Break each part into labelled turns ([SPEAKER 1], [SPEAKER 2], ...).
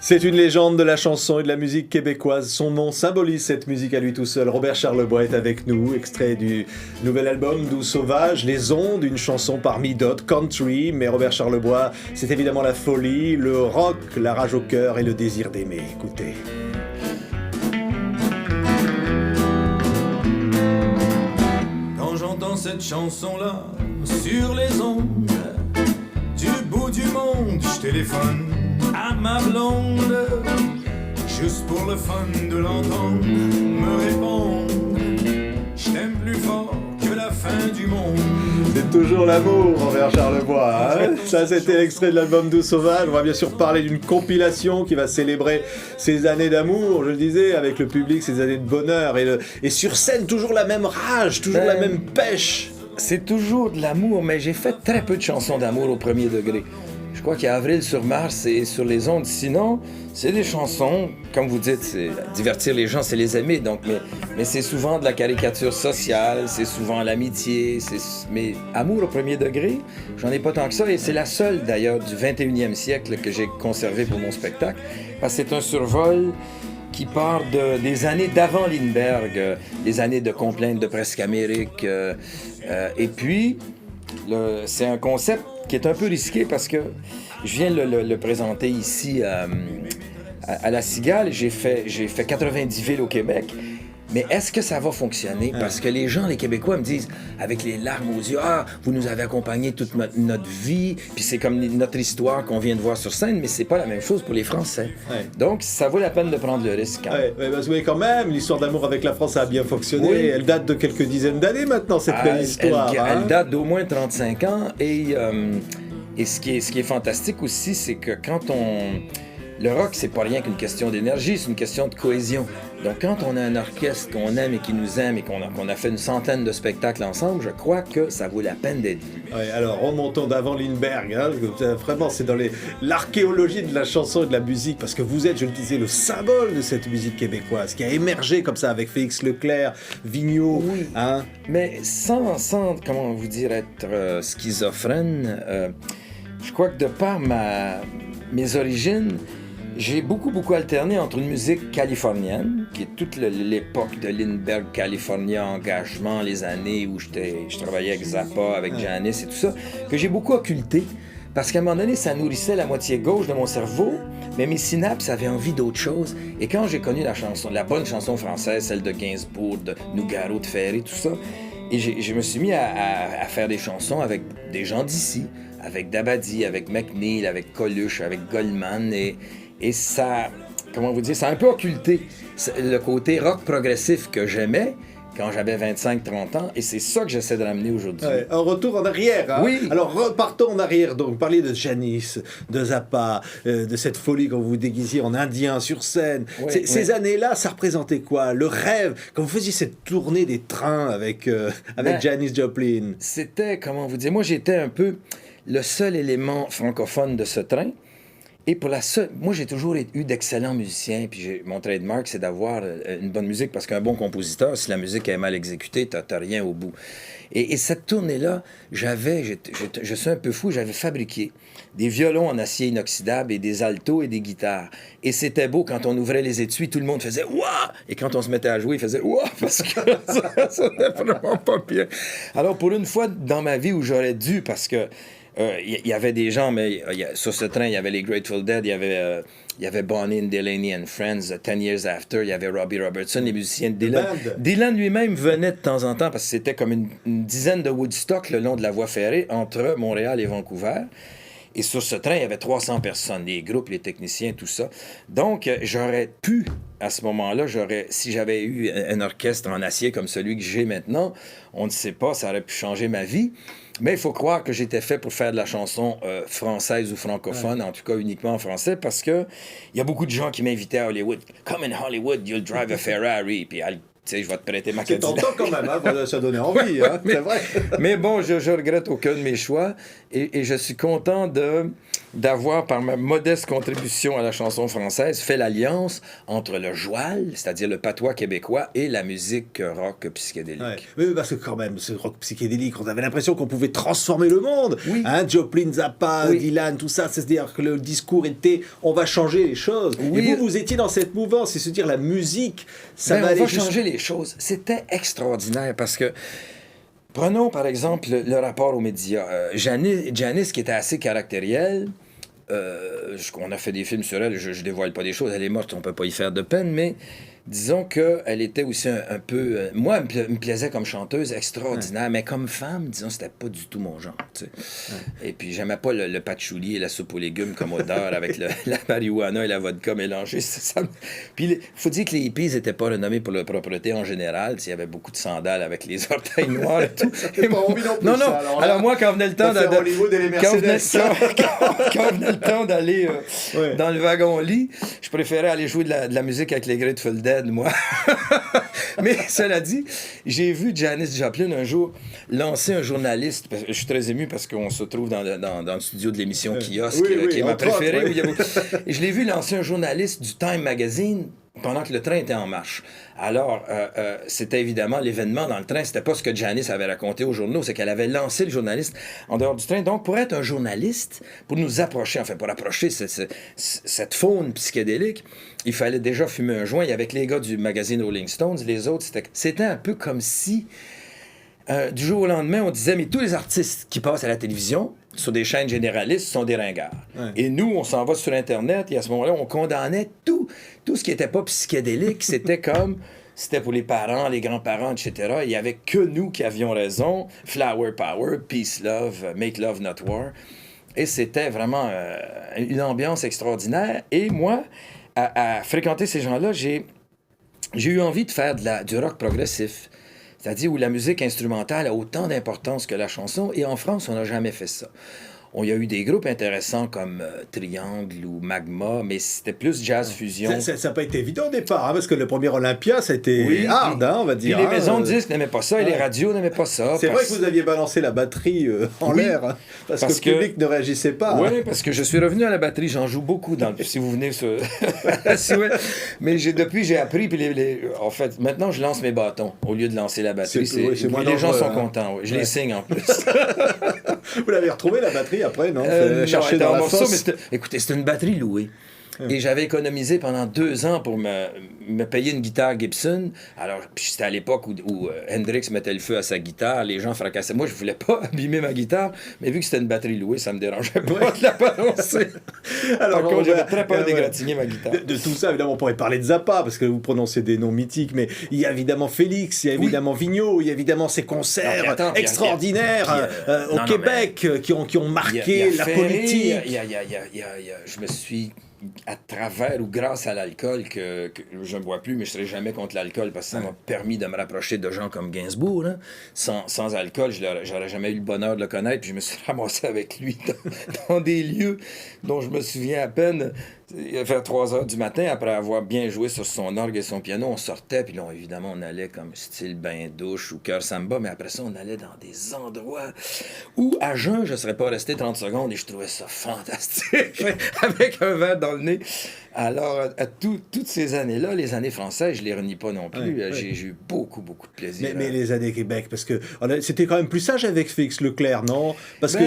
[SPEAKER 1] C'est une légende de la chanson et de la musique québécoise. Son nom symbolise cette musique à lui tout seul. Robert Charlebois est avec nous, extrait du nouvel album Doux Sauvage, Les Ondes, une chanson parmi d'autres, country. Mais Robert Charlebois, c'est évidemment la folie, le rock, la rage au cœur et le désir d'aimer. Écoutez.
[SPEAKER 2] Quand j'entends cette chanson-là sur les ondes, du bout du monde, je téléphone à ma blonde, juste pour le fun de l'entendre me répondre. Je t'aime plus fort que la fin du monde.
[SPEAKER 1] C'est toujours l'amour, Robert Charlebois. Hein. Ça, c'était l'extrait de l'album Doux Sauvage. On va bien sûr parler d'une compilation qui va célébrer ces années d'amour, je le disais, avec le public, ces années de bonheur. Et sur scène, toujours la même rage, toujours la même pêche.
[SPEAKER 3] C'est toujours de l'amour, mais j'ai fait très peu de chansons d'amour au premier degré. Je crois qu'il y a Avril sur Mars et sur les ondes. Sinon, c'est des chansons, comme vous dites, c'est divertir les gens, c'est les aimer. Donc, mais c'est souvent de la caricature sociale, c'est souvent l'amitié. Mais amour au premier degré, j'en ai pas tant que ça. Et c'est la seule, d'ailleurs, du 21e siècle que j'ai conservée pour mon spectacle. Parce que c'est un survol qui part des années d'avant Lindbergh, les années de complaintes de Presque Amérique. Et puis, c'est un concept qui est un peu risqué parce que je viens le présenter ici à La Cigale. J'ai fait 90 villes au Québec. Mais est-ce que ça va fonctionner? Parce que les gens, les Québécois me disent, avec les larmes aux yeux, « Ah, vous nous avez accompagnés toute notre vie, puis c'est comme notre histoire qu'on vient de voir sur scène, mais c'est pas la même chose pour les Français. Ouais. » Donc, ça vaut la peine de prendre le risque.
[SPEAKER 1] Oui, parce que quand même, l'histoire d'amour avec la France a bien fonctionné. Oui. Elle date de quelques dizaines d'années maintenant, cette belle histoire.
[SPEAKER 3] Elle date d'au moins 35 ans. Et ce qui est fantastique aussi, c'est que quand le rock, c'est pas rien qu'une question d'énergie, c'est une question de cohésion. Donc, quand on a un orchestre qu'on aime et qui nous aime et qu'on a fait une centaine de spectacles ensemble, je crois que ça vaut la peine d'être vu.
[SPEAKER 1] Oui, alors remontons d'avant Lindbergh. Hein, vraiment, c'est dans l'archéologie de la chanson et de la musique, parce que vous êtes, je le disais, le symbole de cette musique québécoise qui a émergé comme ça avec Félix Leclerc, Vigneault. Oui, hein.
[SPEAKER 3] Mais sans, comment vous dire, être schizophrène, je crois que de par mes origines, j'ai beaucoup alterné entre une musique californienne, qui est toute l'époque de Lindbergh, California, Engagement, les années où je travaillais avec Zappa, avec Janis et tout ça, que j'ai beaucoup occulté, parce qu'à un moment donné, ça nourrissait la moitié gauche de mon cerveau, mais mes synapses avaient envie d'autre chose. Et quand j'ai connu la bonne chanson française, celle de Gainsbourg, de Nougaro, de Ferré, tout ça, et je me suis mis à faire des chansons avec des gens d'ici, avec Dabadi, avec McNeil, avec Coluche, avec Goldman, et ça, comment vous dire, ça a un peu occulté le côté rock progressif que j'aimais quand j'avais 25-30 ans, et c'est ça que j'essaie de ramener aujourd'hui.
[SPEAKER 1] Ouais, un retour en arrière, hein? Oui. Alors, repartons en arrière, donc, parler de Janis, de Zappa, de cette folie quand vous vous déguisiez en indien sur scène. Oui, ces années-là, ça représentait quoi? Le rêve, quand vous faisiez cette tournée des trains avec Janis Joplin?
[SPEAKER 3] C'était, comment vous dire, moi j'étais un peu le seul élément francophone de ce train. Et moi, j'ai toujours eu d'excellents musiciens, puis mon trademark, c'est d'avoir une bonne musique, parce qu'un bon compositeur, si la musique est mal exécutée, t'as rien au bout. Et cette tournée-là, je suis un peu fou, j'avais fabriqué des violons en acier inoxydable et des altos et des guitares. Et c'était beau, quand on ouvrait les étuis, tout le monde faisait « Ouah !» Et quand on se mettait à jouer, il faisait « Ouah !» parce que ça sonnait vraiment pas bien. Alors, pour une fois dans ma vie où j'aurais dû, parce que il y avait des gens, mais sur ce train, il y avait les Grateful Dead, il y avait Bonnie and Delaney and Friends, 10 Years After, il y avait Robbie Robertson, les musiciens de Dylan. Dylan lui-même venait de temps en temps, parce que c'était comme une dizaine de Woodstock le long de la voie ferrée entre Montréal et Vancouver. Et sur ce train, il y avait 300 personnes, les groupes, les techniciens, tout ça. Donc, j'aurais pu, à ce moment-là, si j'avais eu un orchestre en acier comme celui que j'ai maintenant, on ne sait pas, ça aurait pu changer ma vie. Mais il faut croire que j'étais fait pour faire de la chanson française ou francophone, en tout cas uniquement en français, parce que il y a beaucoup de gens qui m'invitaient à Hollywood. « Come in Hollywood, you'll drive a Ferrari. » Puis, tu sais, je vais te prêter ma Cadillac.
[SPEAKER 1] C'est tentant quand même, hein? Ça donnait envie, hein? C'est vrai.
[SPEAKER 3] Mais bon, je regrette aucun de mes choix, et je suis content de d'avoir, par ma modeste contribution à la chanson française, fait l'alliance entre le joual, c'est-à-dire le patois québécois, et la musique rock psychédélique.
[SPEAKER 1] Ouais. Oui, parce que quand même, ce rock psychédélique, on avait l'impression qu'on pouvait transformer le monde.
[SPEAKER 3] Oui.
[SPEAKER 1] Hein, Joplin, Zappa,
[SPEAKER 3] Oui.
[SPEAKER 1] Dylan, tout ça, c'est-à-dire que le discours était on va changer les choses.
[SPEAKER 3] Oui.
[SPEAKER 1] Et vous étiez dans cette mouvance, c'est se dire la musique, ça
[SPEAKER 3] Ben,
[SPEAKER 1] va
[SPEAKER 3] on
[SPEAKER 1] aller
[SPEAKER 3] va
[SPEAKER 1] jusqu'à...
[SPEAKER 3] changer les choses. C'était extraordinaire parce que, prenons par exemple le rapport aux médias. Janis, qui était assez caractérielle, on a fait des films sur elle, je dévoile pas des choses, elle est morte, on peut pas y faire de peine, mais disons qu'elle était aussi un peu... moi, elle me plaisait comme chanteuse extraordinaire, mais comme femme, disons, c'était pas du tout mon genre. Tu sais. Et puis, j'aimais pas le patchouli et la soupe aux légumes comme odeur avec la marijuana et la vodka mélangée. Puis, il faut dire que les hippies n'étaient pas renommés pour leur propreté en général. Il y avait beaucoup de sandales avec les orteils noirs et tout.
[SPEAKER 1] T'as pas envie non plus,
[SPEAKER 3] non,
[SPEAKER 1] ça,
[SPEAKER 3] alors moi, quand venait le temps
[SPEAKER 1] faire Hollywood et les Mercedes.
[SPEAKER 3] quand venait le temps d'aller
[SPEAKER 1] Ouais.
[SPEAKER 3] dans le wagon-lit, je préférais aller jouer de la musique avec les Grateful Dead, moi. Mais cela dit, j'ai vu Janis Joplin un jour lancer un journaliste. Je suis très ému parce qu'on se trouve dans le studio de l'émission Kiosque, qui est ma préférée.
[SPEAKER 1] Oui.
[SPEAKER 3] Et je l'ai vu lancer un journaliste du Time Magazine pendant que le train était en marche. Alors, c'était évidemment l'événement dans le train. C'était pas ce que Janis avait raconté aux journaux, c'est qu'elle avait lancé le journaliste en dehors du train. Donc, pour être un journaliste, pour nous approcher, enfin, pour approcher cette faune psychédélique, il fallait déjà fumer un joint. Il y avait que les gars du magazine Rolling Stones. Les autres, c'était un peu comme si, du jour au lendemain, on disait, mais tous les artistes qui passent à la télévision, sur des chaînes généralistes, sont des ringards. Ouais. Et nous, on s'en va sur Internet, et à ce moment-là, on condamnait tout ce qui n'était pas psychédélique. C'était pour les parents, les grands-parents, etc. Il n'y avait que nous qui avions raison. Flower Power, Peace Love, Make Love Not War. Et c'était vraiment une ambiance extraordinaire. Et moi, à fréquenter ces gens-là, j'ai eu envie de faire du rock progressif. C'est-à-dire où la musique instrumentale a autant d'importance que la chanson. Et en France, on n'a jamais fait ça. Il y a eu des groupes intéressants comme Triangle ou Magma, mais c'était plus jazz fusion.
[SPEAKER 1] Ça n'a pas été évident au départ, hein, parce que le premier Olympia, c'était hard, hein, on va dire.
[SPEAKER 3] Et les maisons de disques n'aimaient pas ça, et les radios n'aimaient pas ça.
[SPEAKER 1] C'est vrai que vous aviez balancé la batterie en l'air, hein, parce que le public ne réagissait pas.
[SPEAKER 3] Oui, parce que je suis revenu à la batterie, j'en joue beaucoup, si vous venez sur... Mais depuis, j'ai appris, puis en fait, maintenant, je lance mes bâtons au lieu de lancer la batterie. Les gens sont contents, je les signe en plus.
[SPEAKER 1] Vous l'avez retrouvé, la batterie, après, non? Chercher dans la fosse.
[SPEAKER 3] Écoutez, c'était une batterie louée. Et j'avais économisé pendant 2 ans pour me payer une guitare Gibson. Alors, puis c'était à l'époque où Hendrix mettait le feu à sa guitare, les gens fracassaient. Moi, je voulais pas abîmer ma guitare, mais vu que c'était une batterie louée, ça me dérangeait pas de la balancer. Alors, par contre, j'avais très peur d'égratigner ma guitare.
[SPEAKER 1] De tout ça, évidemment, on pourrait parler de Zappa, parce que vous prononcez des noms mythiques, mais il y a évidemment Félix, il y a évidemment Vigneault, il y a évidemment ces concerts extraordinaires au Québec qui ont marqué la politique.
[SPEAKER 3] Je me suis... à travers ou grâce à l'alcool que je ne bois plus, mais je ne serai jamais contre l'alcool parce que ça m'a permis de me rapprocher de gens comme Gainsbourg. Hein. Sans alcool, je n'aurais jamais eu le bonheur de le connaître, puis je me suis ramassé avec lui dans des lieux dont je me souviens à peine. Vers 3 heures du matin, après avoir bien joué sur son orgue et son piano, on sortait, puis là, évidemment, on allait comme style bain-douche ou cœur samba, mais après ça, on allait dans des endroits où, à jeun, je ne serais pas resté 30 secondes et je trouvais ça fantastique, avec un verre dans le nez. Alors, toutes ces années-là, les années françaises, je ne les renie pas non plus. J'ai eu beaucoup, beaucoup de plaisir.
[SPEAKER 1] Mais les années Québec, parce que c'était quand même plus sage avec Félix Leclerc, non? Parce que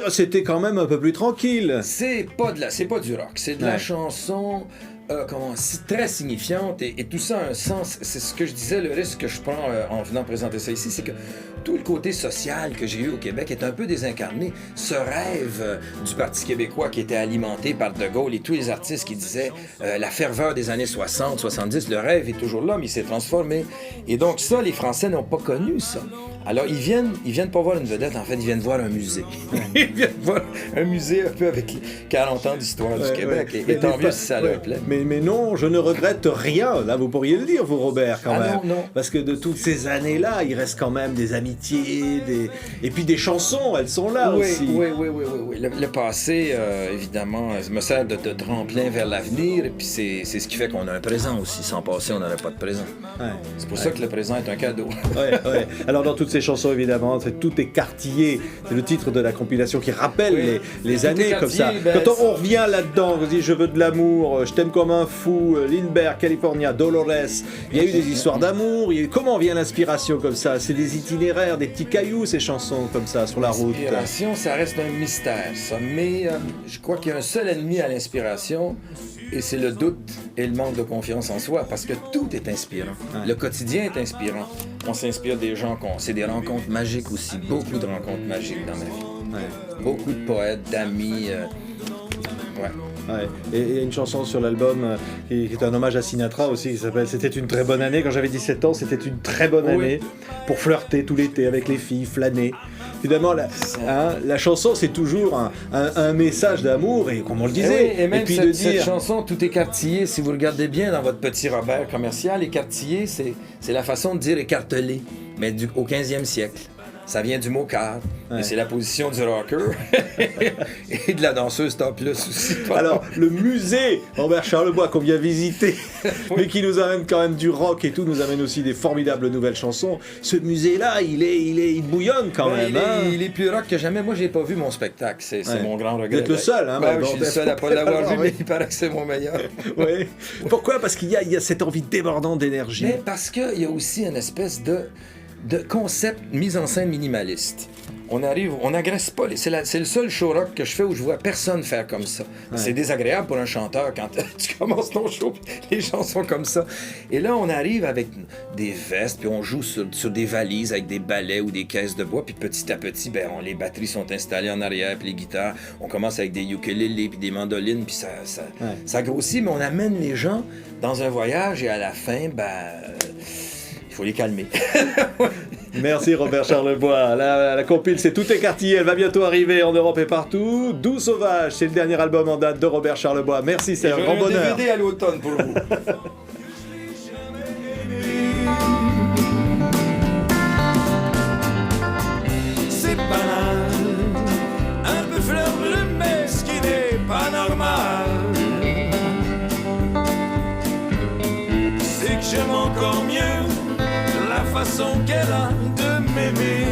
[SPEAKER 1] c'était quand même un peu plus tranquille.
[SPEAKER 3] C'est pas du rock, c'est de la chanson... très signifiante et tout ça a un sens. C'est ce que je disais, le risque que je prends en venant présenter ça ici, c'est que tout le côté social que j'ai eu au Québec est un peu désincarné. Ce rêve du Parti québécois qui était alimenté par De Gaulle et tous les artistes qui disaient la ferveur des années 60, 70, le rêve est toujours là, mais il s'est transformé. Et donc ça, les Français n'ont pas connu ça. Alors, ils viennent pas voir une vedette, en fait, ils viennent voir un musée. Ils viennent voir un musée un peu avec 40 ans d'histoire du Québec. Et tant mieux si ça leur plaît.
[SPEAKER 1] Mais non, je ne regrette rien. Là, vous pourriez le dire, vous, Robert, quand même.
[SPEAKER 3] Non.
[SPEAKER 1] Parce que de toutes ces années-là, il reste quand même des amitiés, et puis des chansons, elles sont là aussi.
[SPEAKER 3] Oui. Le passé, évidemment, me sert de tremplin vers l'avenir, et puis c'est ce qui fait qu'on a un présent aussi. Sans passé, on n'aurait pas de présent. C'est pour ça que le présent est un cadeau.
[SPEAKER 1] Ouais. Alors, dans toutes ces chansons, évidemment, tout est quartier. C'est le titre de la compilation qui rappelle les années comme ça. Quand on revient là-dedans, on dit je veux de l'amour, je t'aime comme un fou, Lindbergh, California, Dolores. Il y a eu des histoires d'amour. Comment vient l'inspiration comme ça? C'est des itinéraires, des petits cailloux, ces chansons comme ça sur la route.
[SPEAKER 3] L'inspiration, ça reste un mystère, ça. Mais je crois qu'il y a un seul ennemi à l'inspiration, et c'est le doute et le manque de confiance en soi, parce que tout est inspirant. Ouais. Le quotidien est inspirant. On s'inspire des gens c'est des rencontres magiques aussi, beaucoup de rencontres magiques dans ma vie. Ouais. Beaucoup de poètes, d'amis.
[SPEAKER 1] Ouais. Et il y a une chanson sur l'album qui est un hommage à Sinatra aussi, qui s'appelle C'était une très bonne année. Quand j'avais 17 ans, c'était une très bonne année pour flirter tout l'été avec les filles, flâner. Finalement, la chanson, c'est toujours un message d'amour, et comme on le disait.
[SPEAKER 3] Et même et puis cette chanson, tout écartillé, si vous regardez bien dans votre petit Robert commercial, écartillé, c'est la façon de dire écartelé, mais au 15e siècle. Ça vient du mot quart, et c'est la position du rocker et de la danseuse topless aussi.
[SPEAKER 1] Alors, le musée Robert Charlebois qu'on vient visiter, mais qui nous amène quand même du rock et tout, nous amène aussi des formidables nouvelles chansons. Ce musée-là, il bouillonne quand même.
[SPEAKER 3] Il est plus rock que jamais. Moi, j'ai pas vu mon spectacle. C'est mon grand regret.
[SPEAKER 1] Vous êtes le seul, hein?
[SPEAKER 3] Je suis le seul à pas l'avoir vu, mais il paraît que c'est mon meilleur.
[SPEAKER 1] Oui. Pourquoi? Parce qu'il y a cette envie débordante d'énergie.
[SPEAKER 3] Mais parce qu'il y a aussi une espèce de concept mise en scène minimaliste. On n'agresse pas. C'est le seul show rock que je fais où je vois personne faire comme ça. Ouais. C'est désagréable pour un chanteur quand tu commences ton show, les gens sont comme ça. Et là, on arrive avec des vestes, puis on joue sur des valises avec des balais ou des caisses de bois, puis petit à petit, les batteries sont installées en arrière, puis les guitares. On commence avec des ukulélés, puis des mandolines, puis ça grossit, mais on amène les gens dans un voyage, et à la fin, il faut les calmer.
[SPEAKER 1] Merci Robert Charlebois. La compile, c'est Tout écartillé. Elle va bientôt arriver en Europe et partout. Doux Sauvage, c'est le dernier album en date de Robert Charlebois. Merci, c'est un grand bonheur.
[SPEAKER 3] Un DVD à l'automne pour vous.
[SPEAKER 2] C'est banal, un peu fleur bleue, mais ce qui n'est pas normal, c'est que j'aime encore mieux la façon qu'elle a de m'aimer,